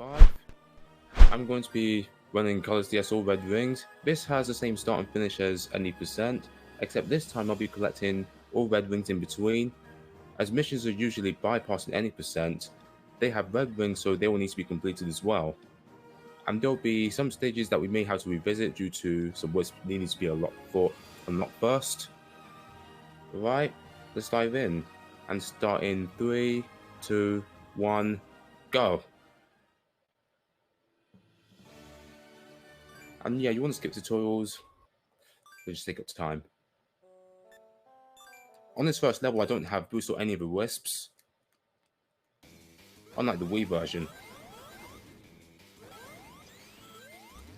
Speedbreaker55. I'm going to be running Colors DS All Red Rings. This has the same start and finish as any percent, except this time I'll be collecting all red rings in between. As missions are usually bypassing any percent, they have red rings, so they will need to be completed as well. And there'll be some stages that we may have to revisit due to some wisps needing to be unlocked first. Right, let's dive in and start in 3, 2, 1, go. And yeah, you want to skip tutorials, they just take up time. On this first level, I don't have boost or any of the wisps, unlike the Wii version.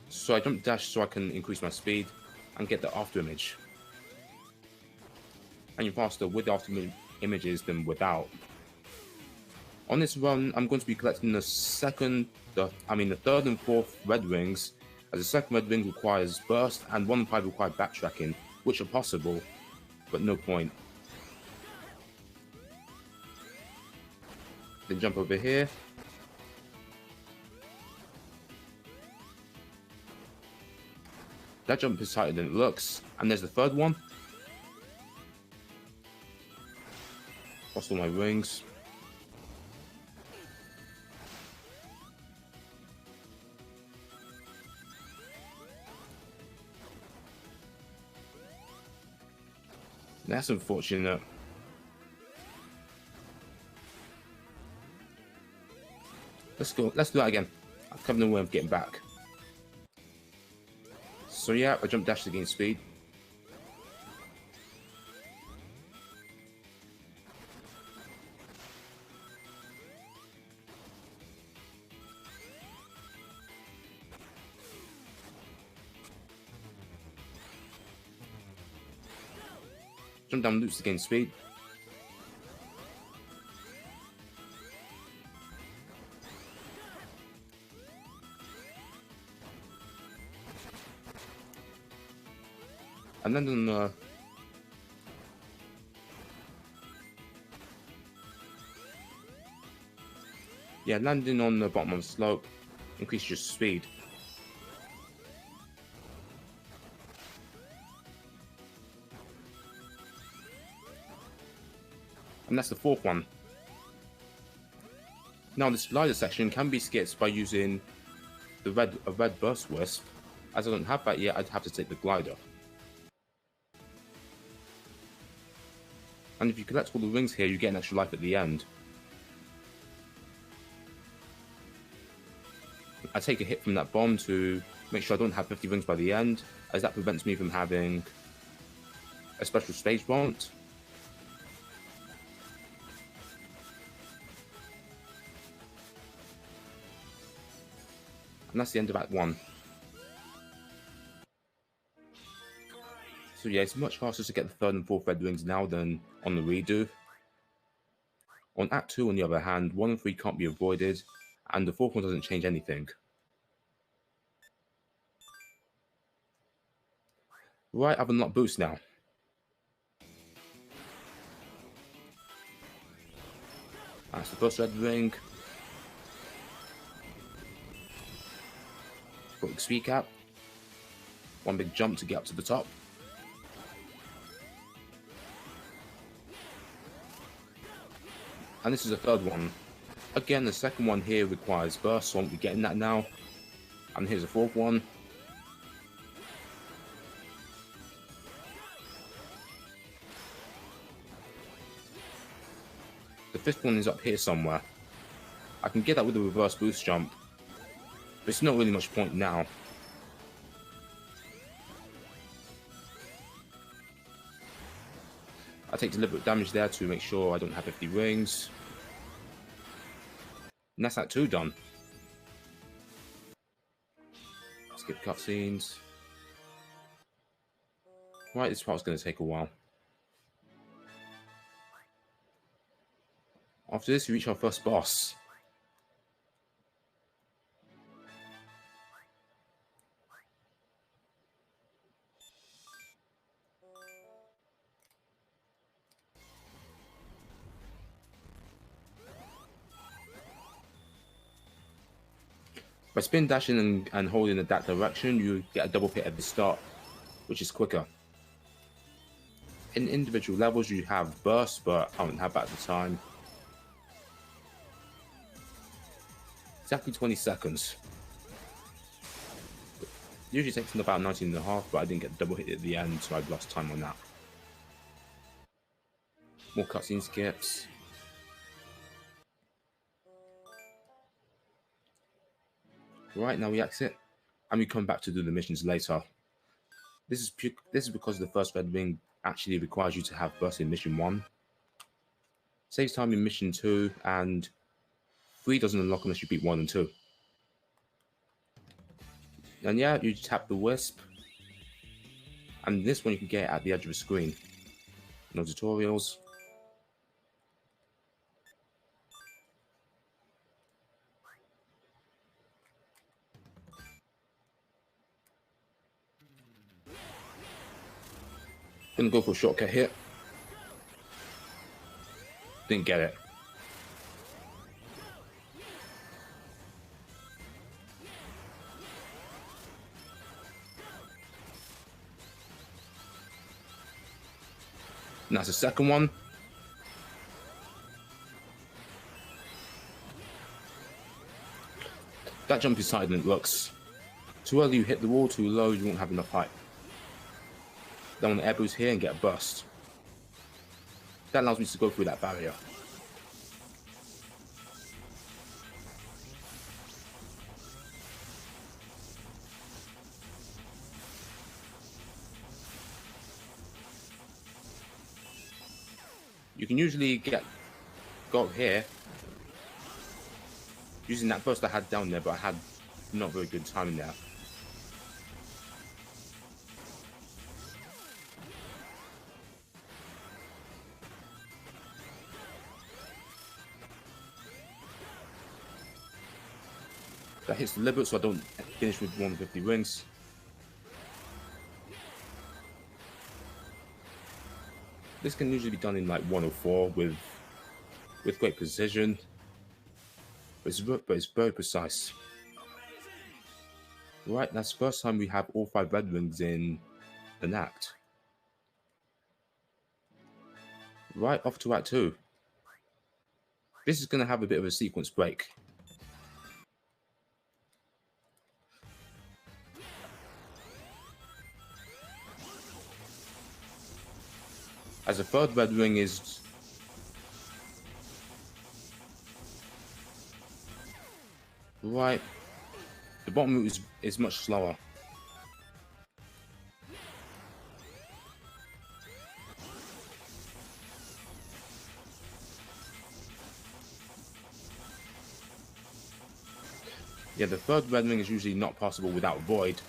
So I jump dash so I can increase my speed and get the after image. And you're faster with the after images than without. On this run, I'm going to be collecting the third and fourth red rings, as the second red ring requires burst and 1 and 5 require backtracking, which are possible, but no point. Then jump over here. That jump is tighter than it looks, and there's the third one. Lost all my rings. That's unfortunate. Let's do that again. I've come no way of getting back. So yeah, I jump dash to gain speed. Jump down loops to gain speed. And then landing on the bottom of the slope increases your speed. And that's the fourth one. Now this glider section can be skipped by using a red burst wisp. As I don't have that yet, I'd have to take the glider. And if you collect all the rings here, you get an extra life at the end. I take a hit from that bomb to make sure I don't have 50 rings by the end, as that prevents me from having a special stage bolt. And that's the end of Act 1. So yeah, it's much faster to get the third and fourth red rings now than on the redo. On Act 2, on the other hand, 1 and 3 can't be avoided, and the fourth one doesn't change anything. Right, I've unlocked boost now. That's the first red ring. Got the speed cap. 1 big jump to get up to the top. And this is the third one. Again, the second one here requires burst, so I won't be getting that now. And here's the fourth one. The fifth one is up here somewhere. I can get that with a reverse boost jump, but it's not really much point now. I take deliberate damage there to make sure I don't have 50 rings. And that's Act 2 done. Skip cutscenes. Right, this part's going to take a while. After this, we reach our first boss. By spin dashing and holding in that direction, you get a double hit at the start, which is quicker. In individual levels, you have burst, but I don't have that at the time. Exactly 20 seconds. Usually takes about 19.5, but I didn't get double hit at the end, so I've lost time on that. More cutscene skips. Right, now we exit, and we come back to do the missions later. This is because the first red ring actually requires you to have burst in mission 1. Saves time in mission 2, and 3 doesn't unlock unless you beat 1 and 2. And yeah, you tap the wisp, and this one you can get at the edge of the screen. No tutorials. Gonna go for a shortcut here. Didn't get it. And that's the second one. That jump is tighter than it looks. Too early you hit the wall, too low you won't have enough height. Then on the air boost here and get a burst. That allows me to go through that barrier. You can usually go up here using that burst I had down there, but I had not very good timing there. That hits the limit, so I don't finish with 150 rings. This can usually be done in like 104 with great precision, but it's very precise. Right, that's the first time we have all 5 red rings in an act. Right, off to Act 2. This is going to have a bit of a sequence break. As the third red ring is right, the bottom route is much slower. Yeah, the third red ring is usually not possible without Void,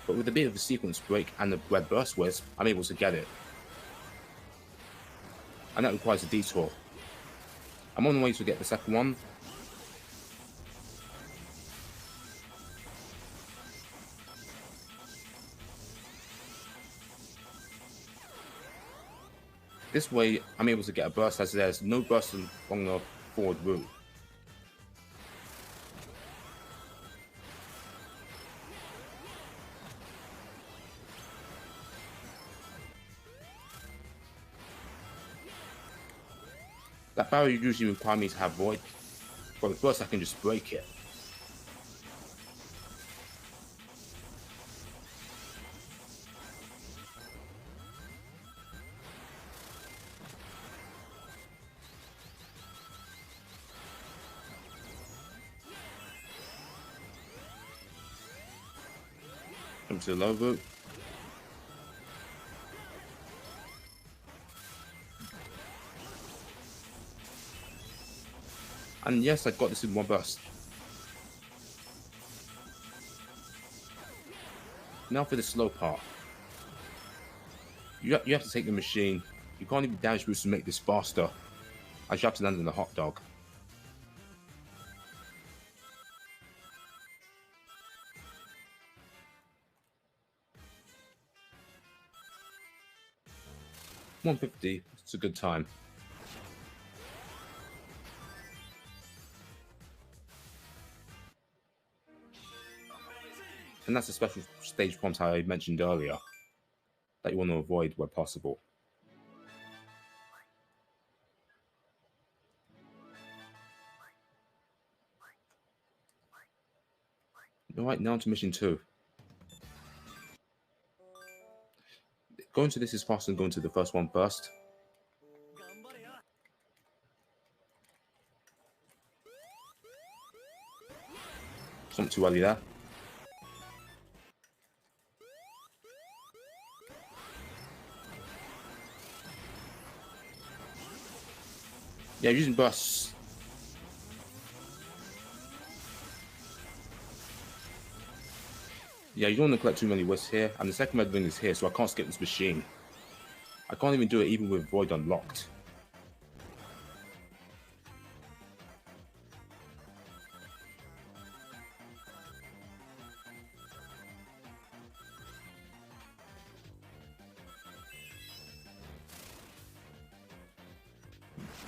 but with a bit of a sequence break and the red burst wisp, I'm able to get it. And that requires a detour. I'm on the way to get the second one. This way, I'm able to get a burst as there's no burst along the forward route. That barrier usually requires me to have Void, but with burst I can just break it. Jump to the low route. And yes, I got this in one burst. Now for the slow part. You have to take the machine. You can't even damage boost to make this faster, as you have to land in the hot dog. $150, it's a good time. And that's the special stage prompt I mentioned earlier that you want to avoid where possible. Alright, now to mission 2. Going to this is faster than going to the first one first. It's not too early there. Yeah, using bursts. Yeah, you don't want to collect too many wisps here, and the second red ring is here, so I can't skip this machine. I can't even do it even with Void unlocked.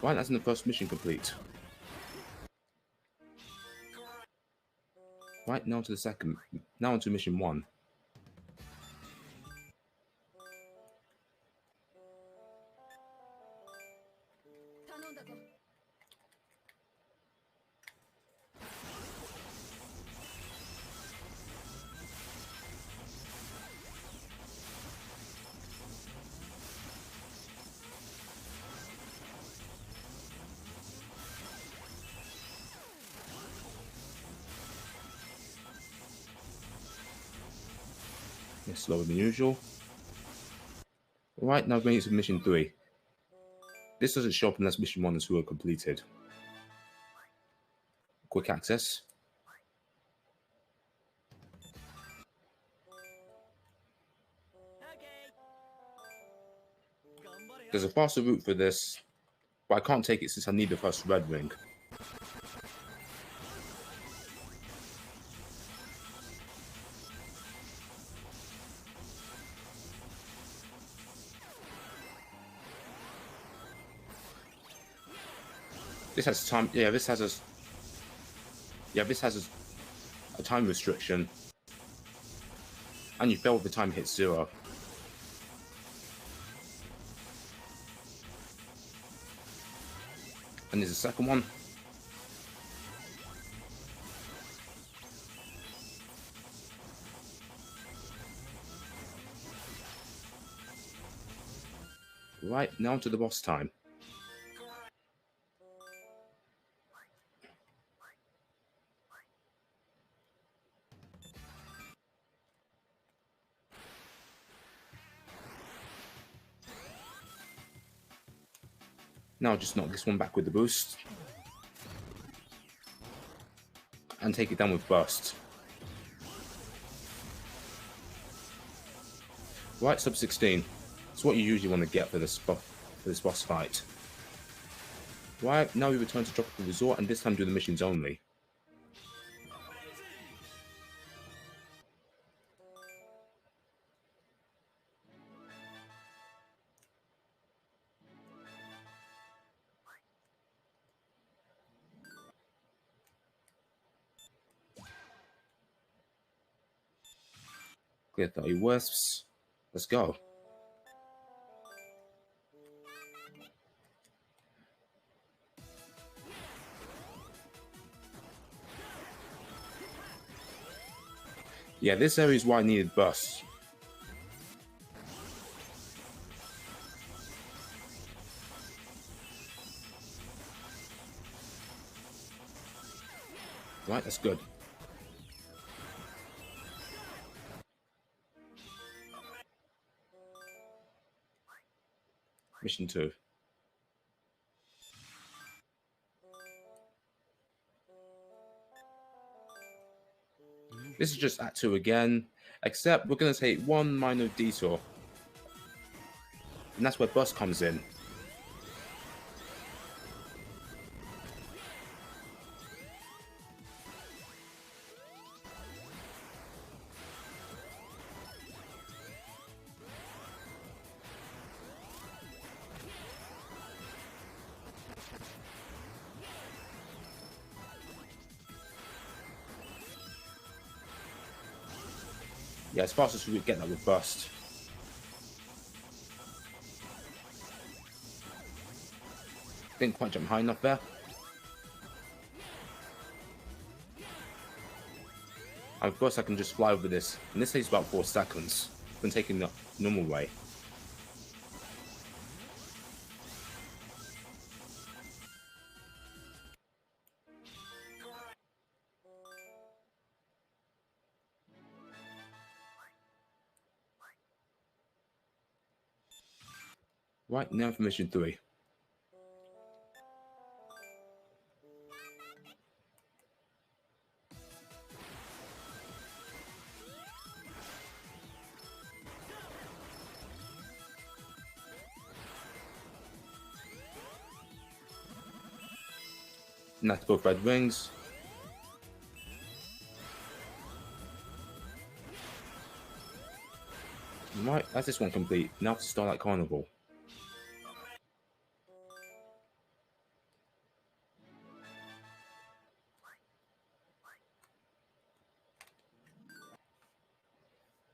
Right, that's in the first mission complete. Right, now to the second. Now onto mission 1. It's slower than usual. Right, now going into mission 3. This doesn't show up unless mission 1 and 2 are completed. Quick access. There's a faster route for this, but I can't take it since I need the first red ring. This has time. Yeah, this has a time restriction, and you fail if the time hits 0. And there's a second one. Right, now to the boss time. Now just knock this one back with the boost. And take it down with burst. Right, sub 16. It's what you usually want to get for this boss fight. Right, now we return to Tropical Resort and this time do the missions only. Clear 30 wisps. Let's go. Yeah, this area is why I needed bursts. Right, that's good. Mission 2. This is just Act 2 again, except we're going to take one minor detour. And that's where Bus comes in. Yeah, as fast as we get that with burst. Didn't quite jump high enough there. And first I can just fly over this, and this takes about 4 seconds than taking the normal way. Right, now for mission 3. And that's both red wings. Right, that's this one complete. Now to Starlight Carnival.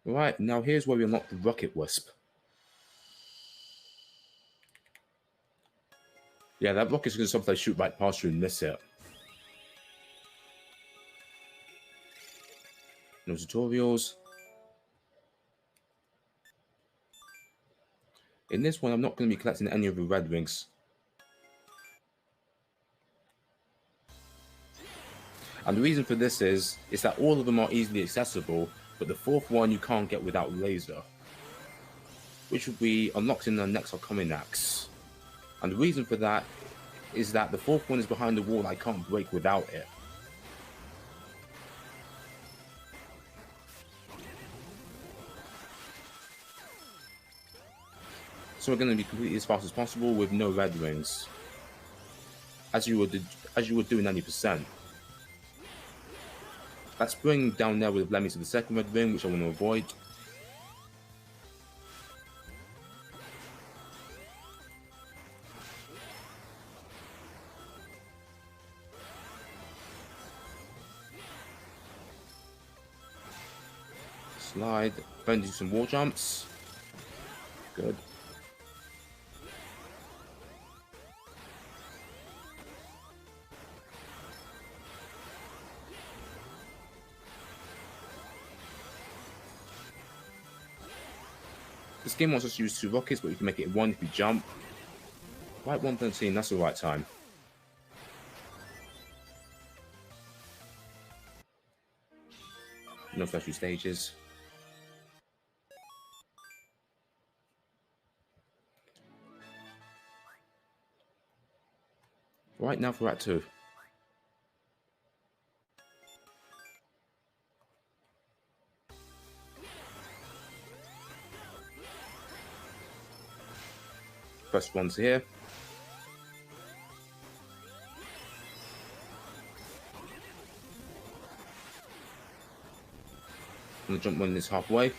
Right, now here's where we unlock the Rocket Wisp. Yeah, that rocket's going to sometimes shoot right past you and miss it. No tutorials. In this one, I'm not going to be collecting any of the red wings. And the reason for this is that all of them are easily accessible, but the 4th one you can't get without laser, which will be unlocked in the next upcoming acts. And the reason for that is that the 4th one is behind the wall I can't break without it. So we're going to be completely as fast as possible with no red wings, as you would do 90%. That spring down there would have led me to the 2nd red ring, which I want to avoid. Slide, then do some wall jumps. Good. This game wants us to use 2 rockets, but we can make it 1 if we jump. Right, 113, that's the right time. No special stages. Right, now for Act 2. First one's here. I'm going to jump one this halfway.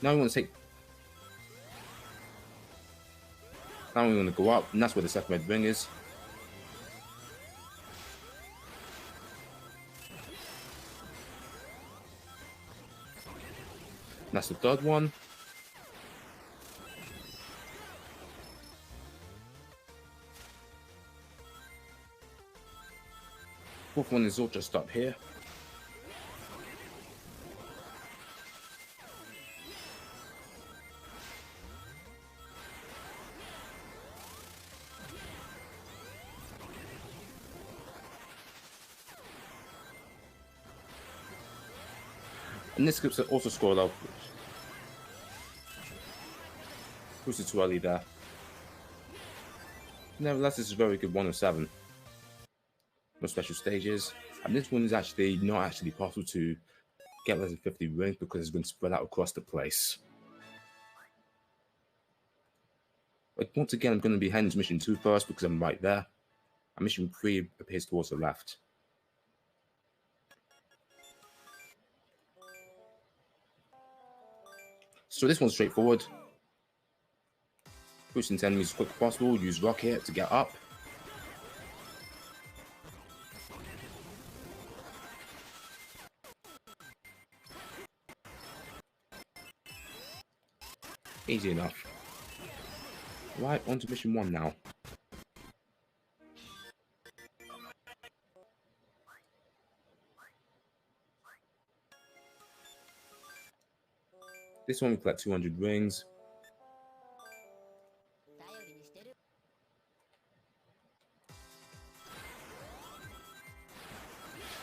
Now we want to take... Now we want to go up, and that's where the 2nd red ring is. And that's the 3rd one. Fourth one is all just up here. And this script's also scored up. Boosted too early there. Nevertheless, this is a very good 107. No special stages. And this one is actually not actually possible to get less than 50 rings because it's been spread out across the place. But once again, I'm going to be heading to mission 2 first because I'm right there. And mission 3 appears towards the left. So this one's straightforward. Boost into enemies as quick as possible, use rocket to get up. Easy enough. Right, on to mission 1 now. This one we collect 200 rings.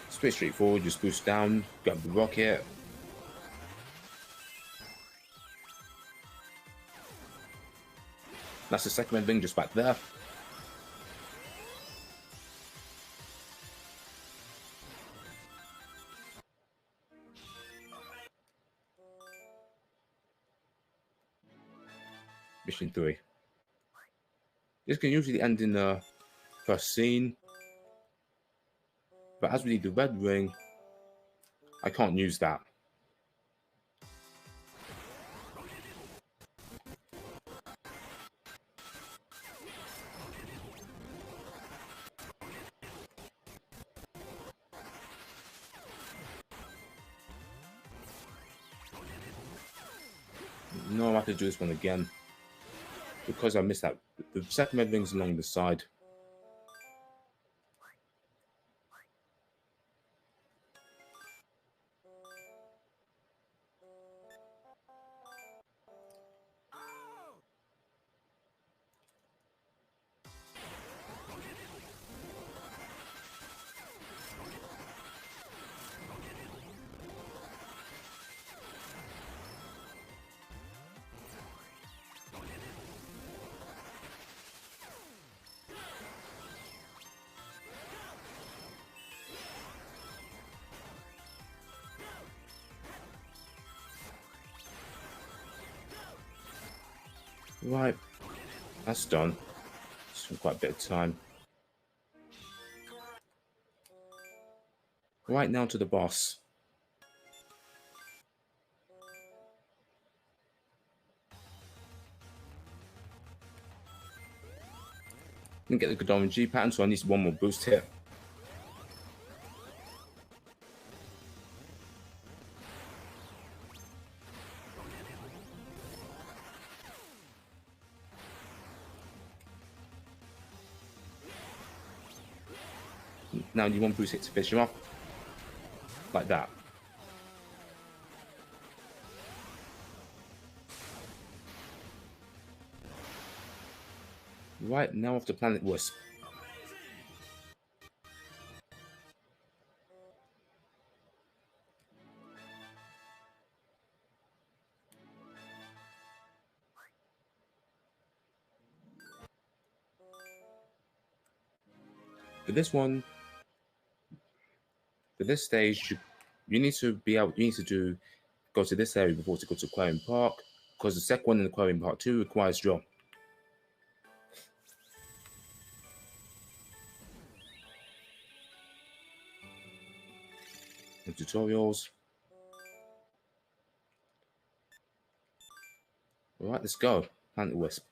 It's pretty straightforward, just boost down, grab the rocket. That's the second red ring just back there. Mission 3. This can usually end in the first scene, but as we need the red ring, I can't use that. No, I have to do this one again because I missed that. The second red ring's along the side. Right, that's done. It's quite a bit of time. Right now to the boss. Didn't get the Godolphin G pattern, so I need one more boost hit. Now you want boost hit to finish him off. Like that. Right, now off to Planet Wisp. For this one, for this stage, you need to be able. You need to go to this area before to go to Aquarium Park, because the second one in Aquarium Park 2 requires jump. And tutorials. All right, let's go. Planet Wisp.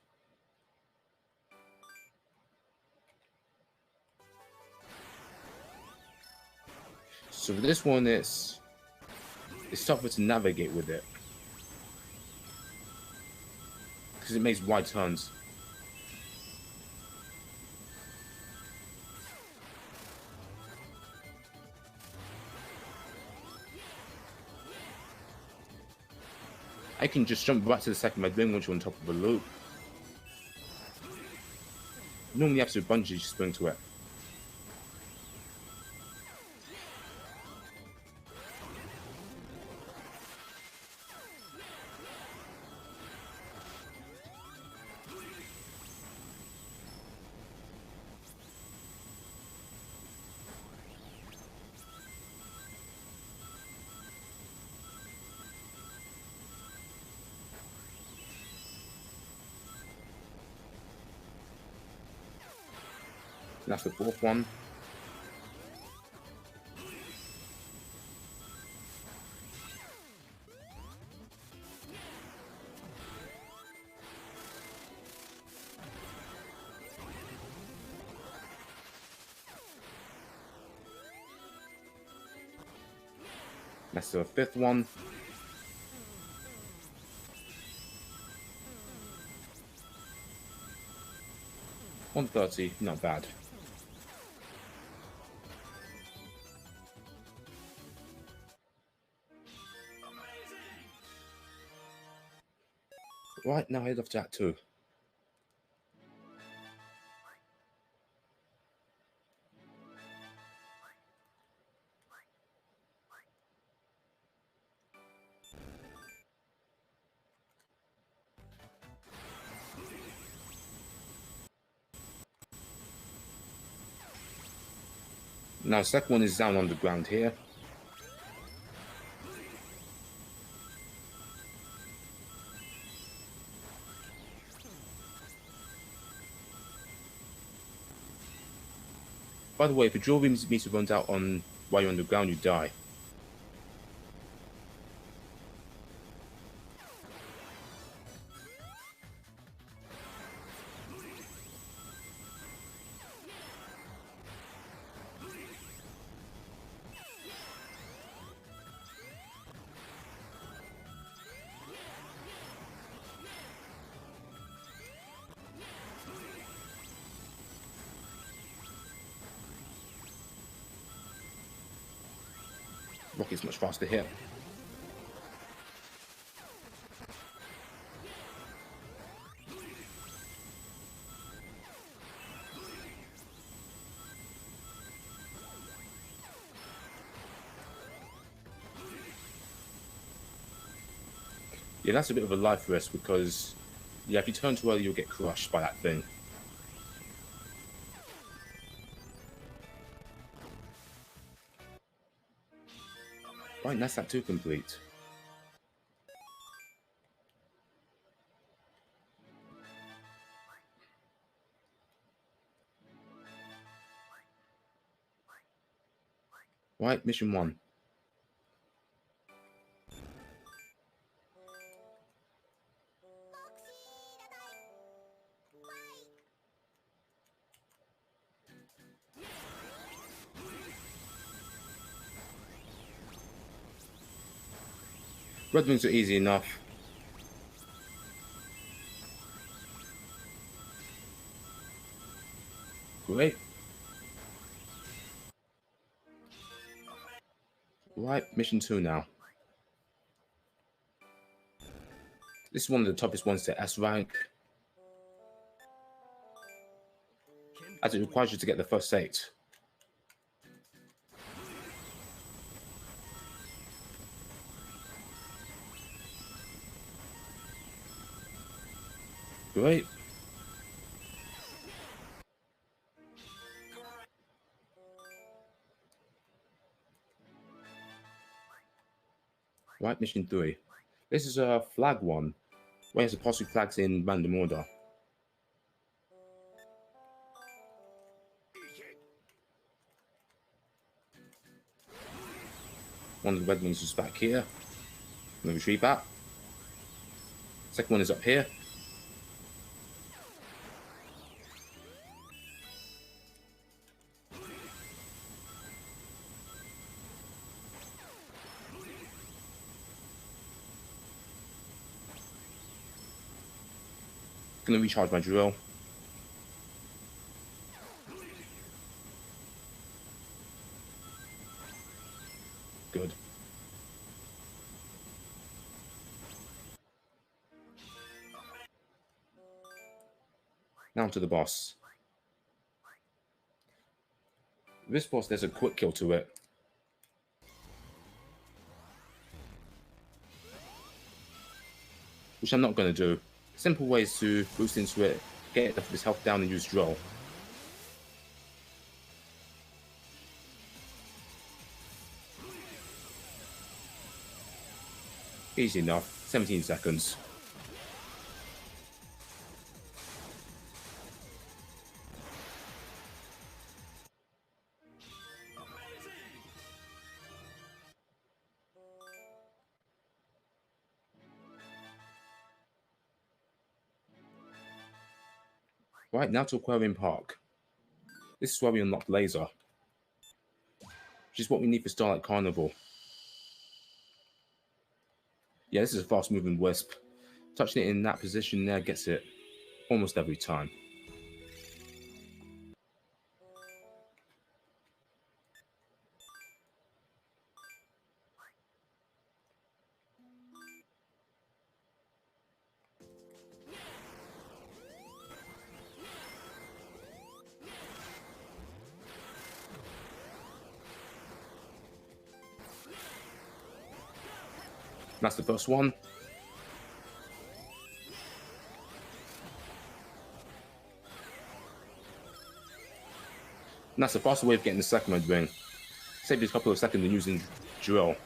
So for this one, it's tougher to navigate with it because it makes wide turns. I can just jump right to the second red ring once you're on top of a loop. Normally you have to bungee spring to it. That's the fourth one. That's the fifth one. 130, not bad. Right, now head off to Act 2. Now, second one is down on the ground here. By the way, if the jewelry meter runs out on while you're on the ground, you die. Rocket's much faster here. Yeah, that's a bit of a life risk because, yeah, if you turn too early, you'll get crushed by that thing. Right, that's Act 2 complete. Right, mission 1. Red wings are easy enough. Great. Right, mission 2 now. This is one of the toughest ones to S rank, as it requires you to get the first 8. Great. Right, mission 3. This is a flag one, where you have to pass through flags in random order. One of the red wings is back here. I'm going to retrieve that. Second one is up here. Going to recharge my drill. Good. Now to the boss. This boss, there's a quick kill to it. Which I'm not going to do. Simple ways to boost into it, get this health down and use drill. Easy enough, 17 seconds. Right, now to Aquarium Park. This is where we unlock Laser, which is what we need for Starlight Carnival. Yeah, this is a fast-moving Wisp. Touching it in that position there gets it almost every time. That's the first one. And that's the faster way of getting the second red ring. Save you a couple of seconds and using drill.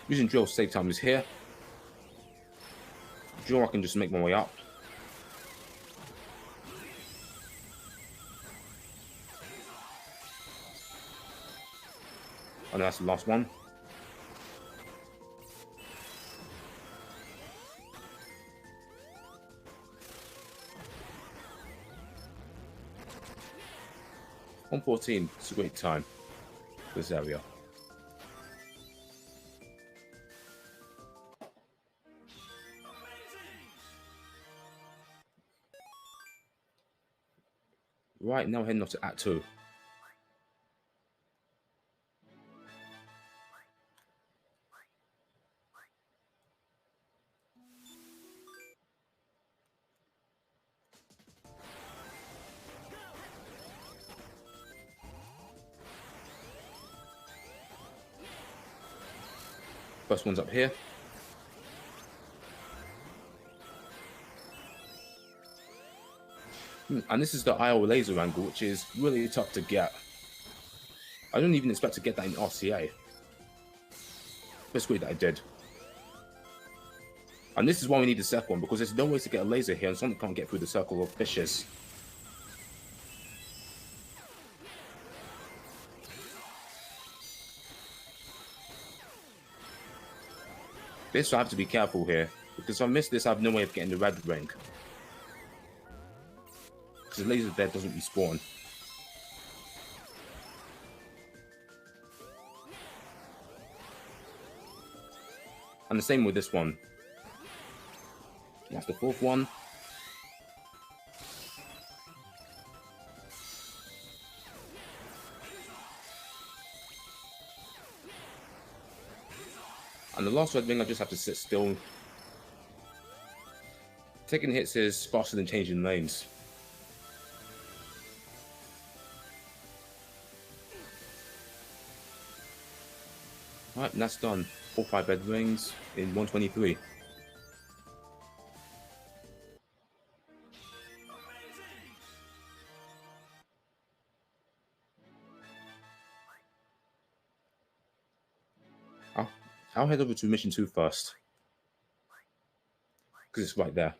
Using drill to save time is here. Drill, I can just make my way up. And that's the last one. $1:14. It's a great time for this area. Right, now heading off to Act 2. First one's up here. And this is the IO laser angle, which is really tough to get. I don't even expect to get that in RCA. But it's great that I did. And this is why we need the second one, because there's no way to get a laser here and Sonic can't get through the circle of fishes. This, I have to be careful here, because if I miss this, I have no way of getting the red ring. Because the laser there doesn't respawn. And the same with this one. That's the fourth one. And the last red ring, I just have to sit still. Taking hits is faster than changing lanes. Alright, and that's done. All 5 red rings in 123. I'll head over to mission 2 first. Because it's right there.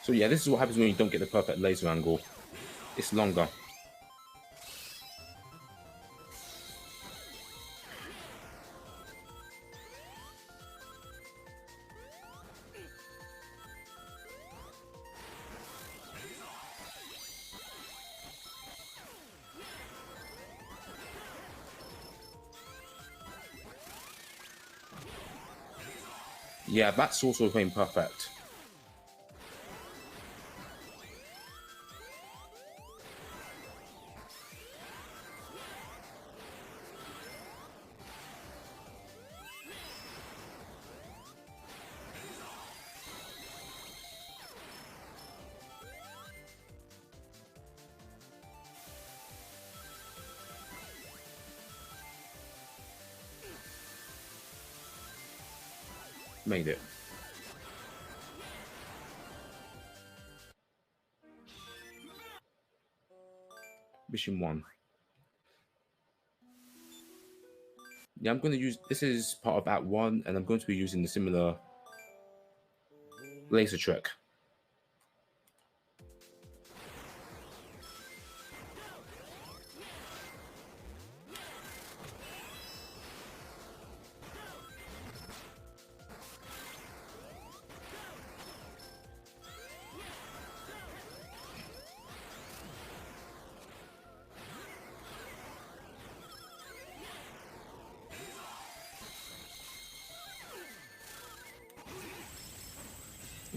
So yeah, this is what happens when you don't get the perfect laser angle. It's longer. Yeah, that's also going perfect. Made it. Mission 1. Yeah, I'm going to use... This is part of Act 1, and I'm going to be using the similar laser trick.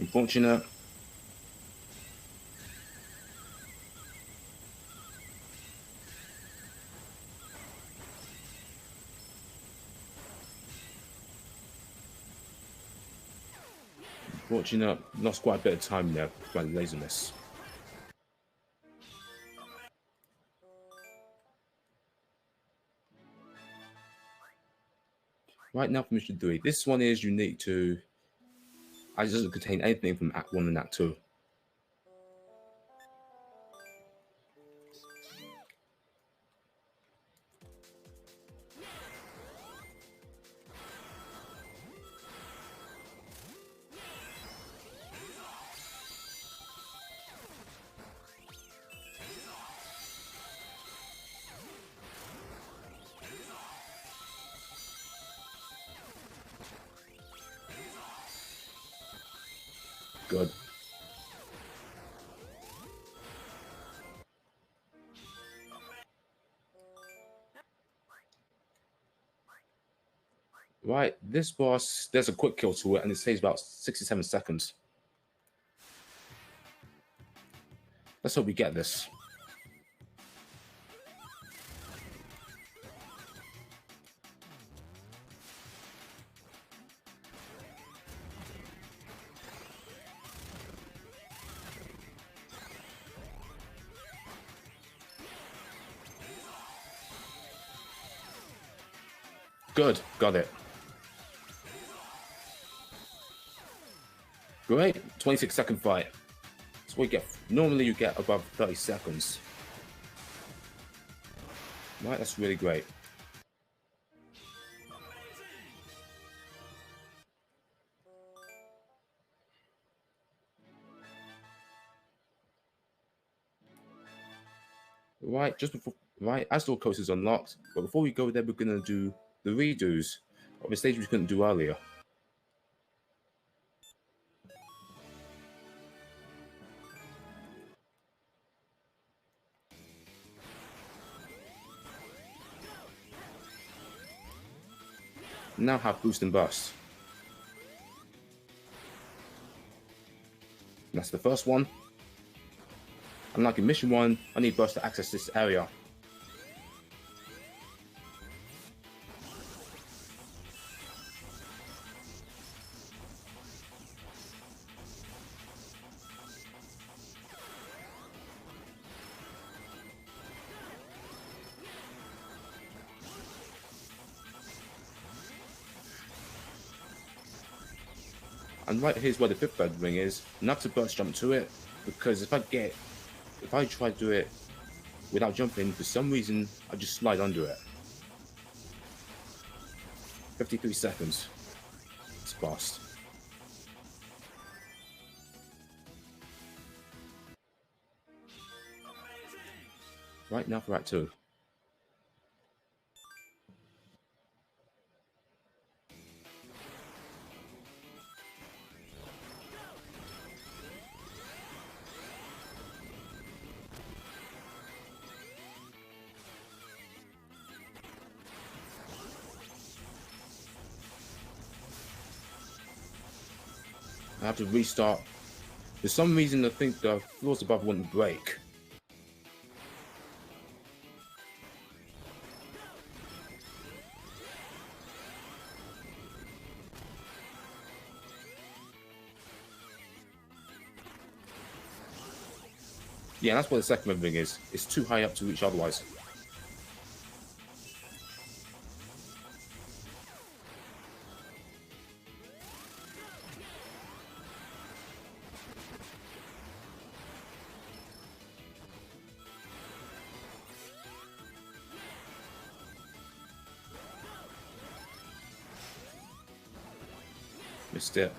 Unfortunate. Unfortunate. Lost quite a bit of time there by the laser miss. Right now for Mission 3. This one is unique to... It doesn't contain anything from Act 1 and Act 2. Good. Right, this boss, there's a quick kill to it, and it saves about 67 seconds. Let's hope we get this. Good, got it. Great, 26-second fight. That's what you get. Normally you get above 30 seconds. Right, that's really great. Right, just before, right, Astor Coast is unlocked, but before we go there, we're gonna do the redos of the stage we couldn't do earlier. Now have boost and burst. And that's the first one. And like in mission 1, I need burst to access this area. And right here's where the 5th red ring is. Not to burst jump to it, because if I try to do it without jumping, for some reason I just slide under it. 53 seconds. It's fast. Right now for Act 2. I have to restart. For some reason I think the floors above wouldn't break. Yeah, that's what the 2nd red ring is. It's too high up to reach otherwise. Missed it.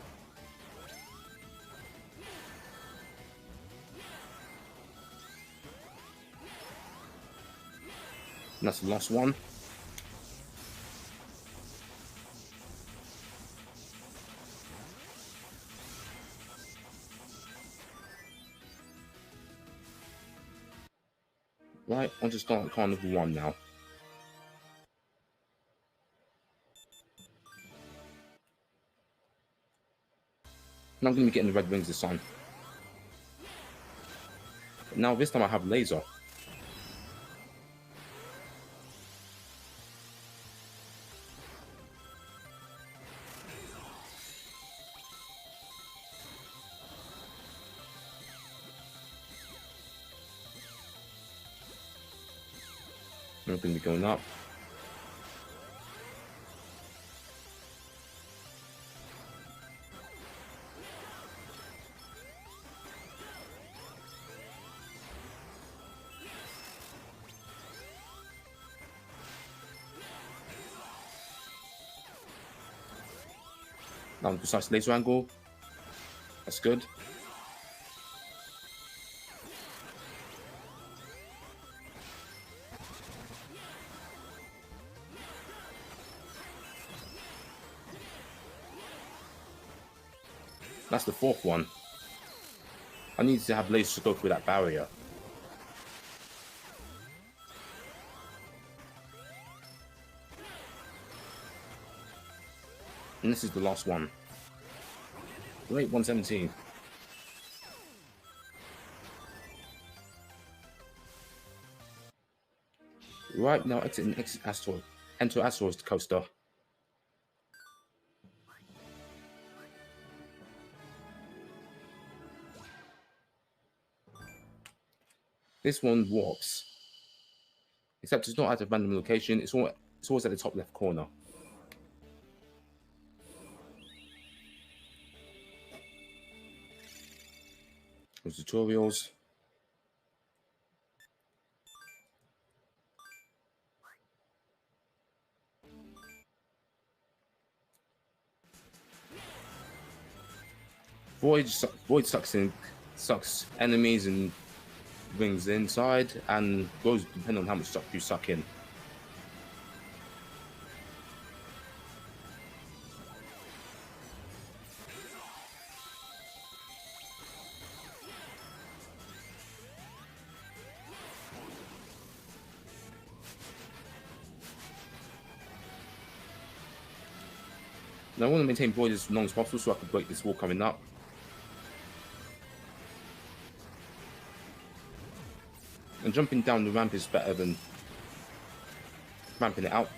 And that's the last one. Right, on to start Carnival 1 now. And I'm going to be getting the red wings this time. But now this time I have laser. I'm going to be going up. Now precise laser angle. That's good. That's the fourth one. I need to have lasers to go through that barrier. And this is the last one. Great, 117. Right, now exit Astor. Enter Astor's coaster. This one warps. Except it's not at a random location, it's always at the top left corner. Those tutorials. Void sucks enemies and rings inside, and goes depending on how much stuff you suck in. Now I want to maintain Void as long as possible so I can break this wall coming up. And jumping down the ramp is better than ramping it out.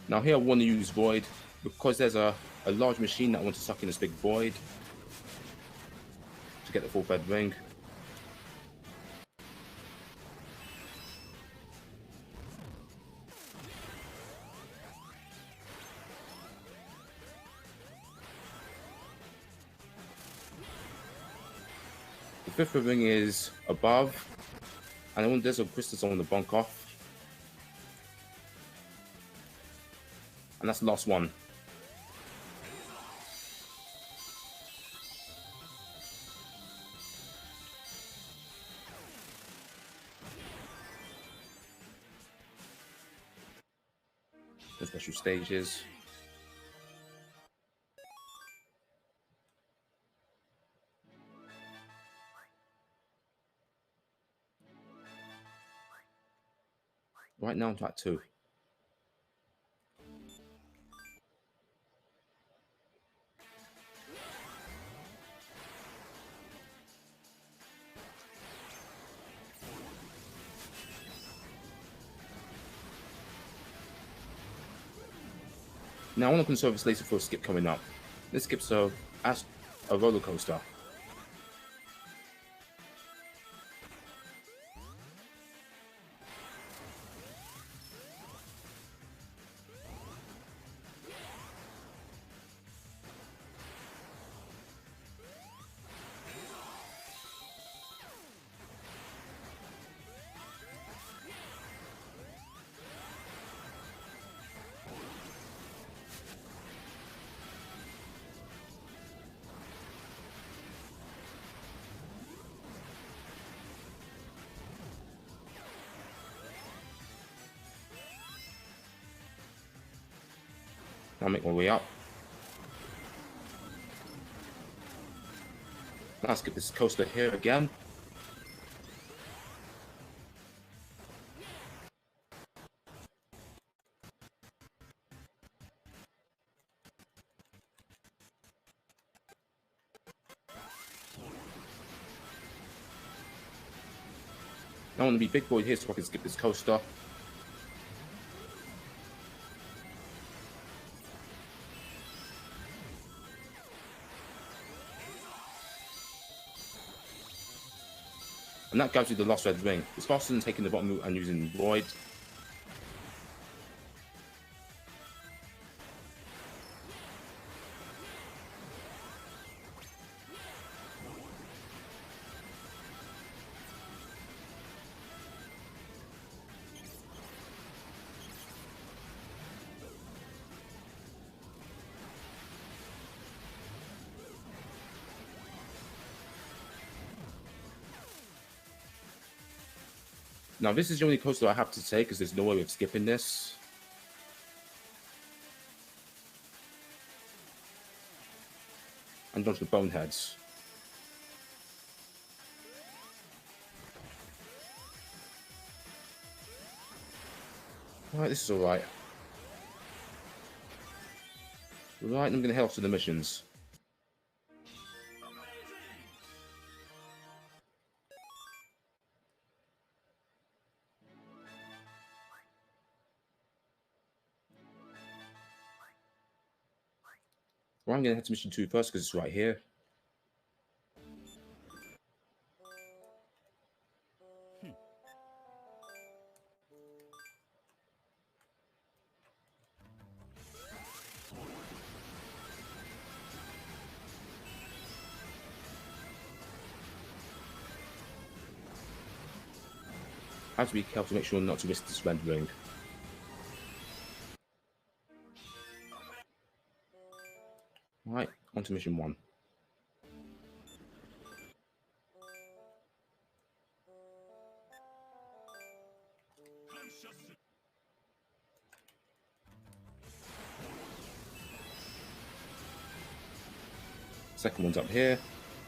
Now here I want to use Void because there's a large machine that I want to suck in this big Void to get the full red ring. The fifth ring is above, and I want there's a crystals I want to bonk off. And that's the last one. The special stages. Right now I'm at 2. Now I want to conserve this laser for a skip coming up. This skip's a roller coaster. I'll make my way up. Now let's get this coaster here again. I want to be big boy here so I can skip this coaster. And that gives you the lost red ring. It's faster than taking the bottom route and using Void. Now this is the only coaster I have to take because there's no way of skipping this. And dodge the boneheads. Alright, this is alright. Right, I'm gonna head off to the missions. Well, I'm going to head to mission 2 first because it's right here. I have to be careful to make sure not to miss this red ring. Right, on to mission 1. Second one's up here.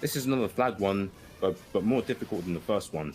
This is another flag one, but more difficult than the first one.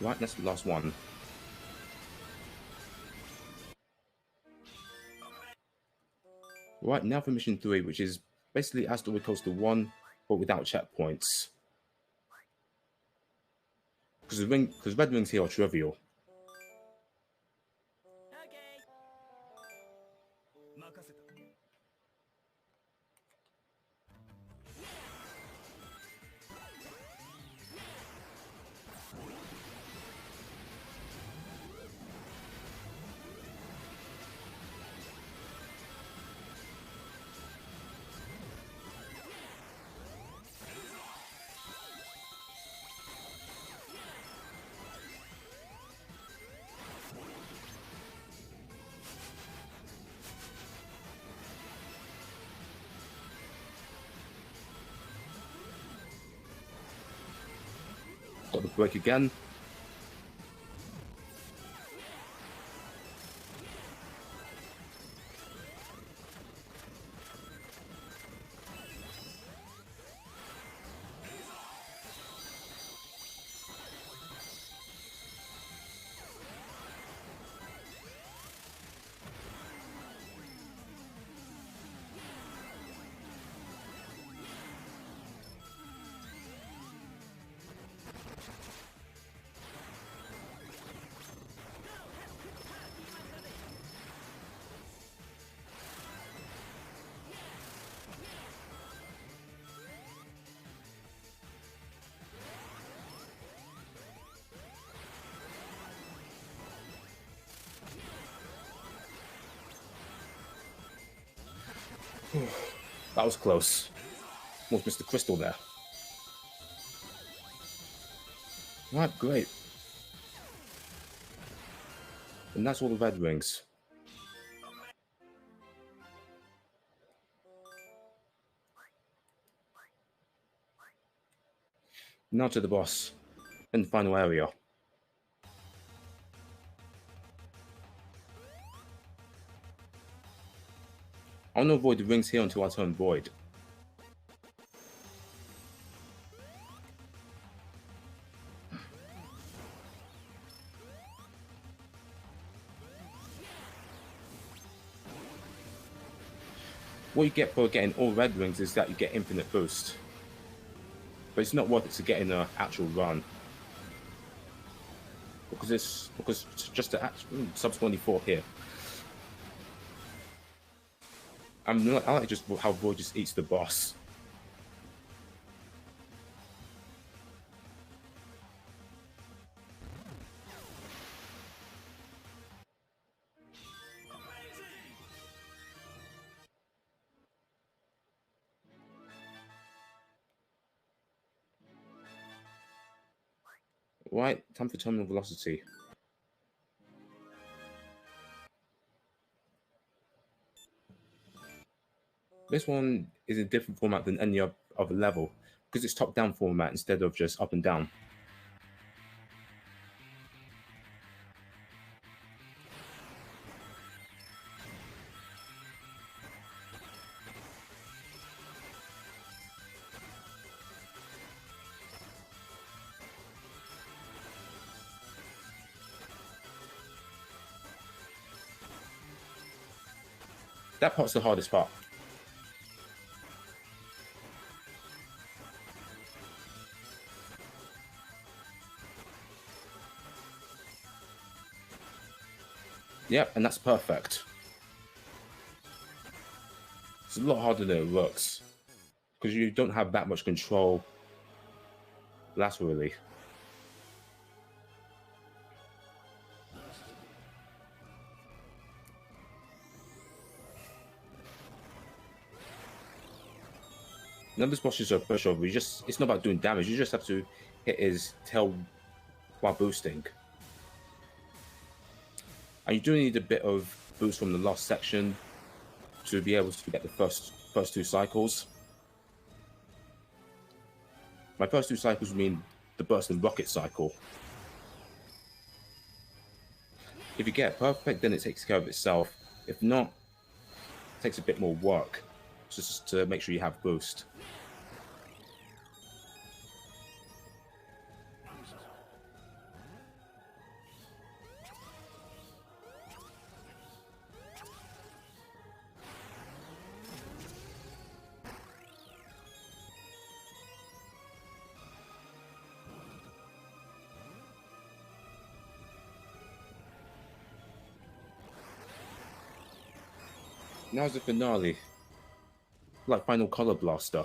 Right, that's the last one. Right, now for mission 3, which is basically Asteroid Coaster 1, but without checkpoints. Because red rings here are trivial. Got the break again. That was close. Almost missed the crystal there. Right, great. And that's all the red rings. Now to the boss in the final area. I want to avoid the rings here until I turn void. What you get for getting all red rings is that you get infinite boost. But it's not worth it to get in an actual run. Because it's just the sub 24 here. I like just how Void just eats the boss. Right, time for terminal velocity. This one is a different format than any other level, because it's top-down format instead of just up and down. That part's the hardest part. Yep, and that's perfect. It's a lot harder than it looks, because you don't have that much control laterally. None of this boss is a pushover. It's not about doing damage. You just have to hit his tail while boosting. And you do need a bit of boost from the last section to be able to get the first two cycles. My first two cycles mean the burst and rocket cycle. If you get it perfect, then it takes care of itself. If not, it takes a bit more work just to make sure you have boost. Now's the finale, like Final Color Blaster.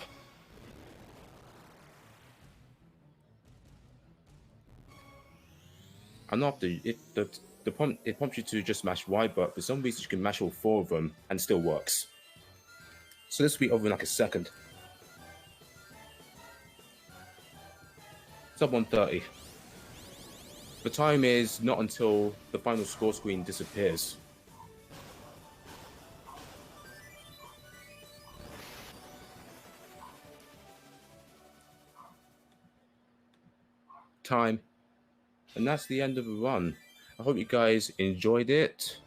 And after it prompts you to just mash Y, but for some reason you can mash all four of them and it still works. So this will be over in like a second. Sub 130. The time is not until the final score screen disappears. Time. And that's the end of the run. I hope you guys enjoyed it.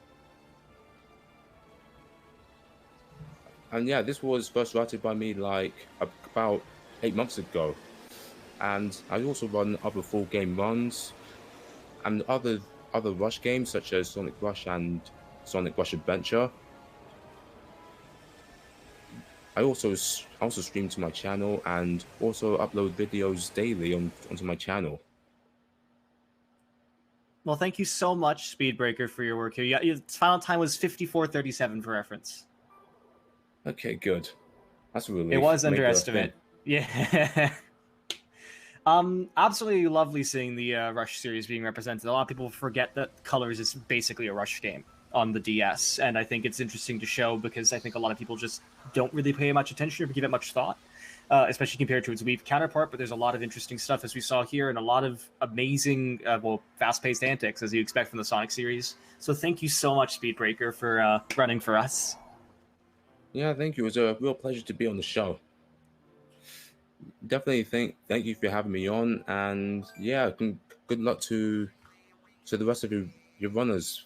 And yeah, this was first started by me like about 8 months ago. And I also run other full game runs and other Rush games such as Sonic Rush and Sonic Rush Adventure. I also stream to my channel and also upload videos daily onto my channel. Well, thank you so much, Speedbreaker, for your work here. Your final time was 54:37 for reference. Okay, good. That's a relief. It was underestimate. Yeah. Absolutely lovely seeing the Rush series being represented. A lot of people forget that Colors is basically a Rush game. on the DS, and I think it's interesting to show because I think a lot of people just don't really pay much attention or give it much thought, especially compared to its Wii counterpart. But there's a lot of interesting stuff as we saw here, and a lot of amazing, fast-paced antics as you expect from the Sonic series. So thank you so much, Speedbreaker, for running for us. Yeah, thank you. It was a real pleasure to be on the show. Definitely thank you for having me on, and yeah, good luck to the rest of your runners